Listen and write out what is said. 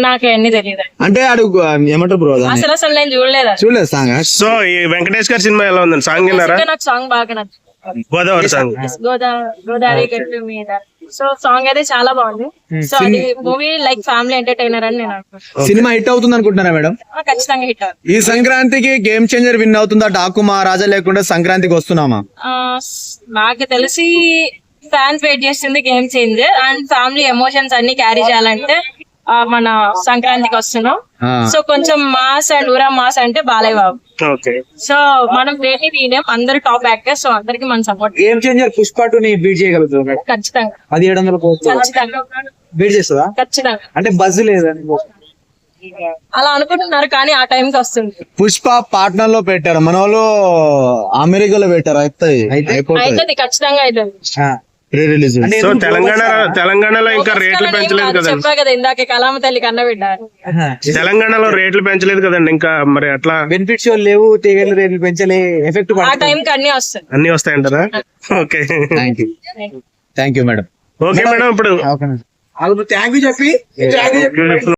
నాకు అన్ని తెలియదు అంటే అడుగు ఏమంటారు బ్రో అసలు నేను చూడలేదు సాంగ్. సో ఈ వెంకటేష్ గారి సినిమా ఎలా ఉందండి? సాంగ్ విన్నారా? నాకు సాంగ్ బాగా నచ్చింది. గోదావరి సాంగ్. గోదావరి గట్టు మీద. సో సాంగ్ అయితే చాలా బాగుంది. సో అది మూవీ లైక్ ఫ్యామిలీ ఎంటర్టైనర్ అని నేను అనుకుంటున్నాను. సినిమా హిట్ అవుతుంది అనుకుంటున్నారా మేడం? ఖచ్చితంగా హిట్ అవుతుంది. ఈ సంక్రాంతికి గేమ్ చేంజర్ విన్ అవుతుందా? డాకు మహారాజా లేకుండా సంక్రాంతికి వస్తున్నామా? నాకు తెలిసి ఫ్యాన్స్ వెయిట్ చేస్తుంది game changer. And family emotions అన్ని క్యారీ చేయాలంటే మన సంక్రాంతికి వస్తున్నాం. సో కొంచెం మాస్ అండ్ ఊరా మాస్ అంటే బాలయ్య బాబు. సో మనం దేని తీయలేం, అందరు టాప్ యాక్టర్స్. సో అందరికి మన సపోర్ట్. గేమ్ చేంజర్ పుష్ప 2 ని బీట్ చేయగలుగుతుంది ఖచ్చితంగా. అది 700 కోట్లు ఖచ్చితంగా బీట్ చేస్తుందా? ఖచ్చితంగా. అంటే బజ్ లేదని అలా అనుకుంటున్నారు కానీ ఆ టైంకి వస్తుంది. పుష్ప పార్ట్నర్ లో పెట్టారు, మన వాళ్ళు అమెరికాలో పెట్టారు. అయితే ఖచ్చితంగా అవుతుంది. Pre release. సో తెలంగాణలో ఇంకా రేట్లు పెంచలేదు కదండి. చెప్పా కదా ఇందాక కలామ తల్లి కన్న పెట్టారు. తెలంగాణలో రేట్లు పెంచలేదు కదండి ఇంకా, మరి అట్లా బెనిఫిట్స్ లేవు, టీవీలు రేట్లు పెంచలే, ఎఫెక్ట్ ఆ టైంకి అన్ని వస్తాయి. అన్ని వస్తాయంటారా? Okay, thank you madam. Okay madam. ఇప్పుడు థ్యాంక్ యూ చెప్పి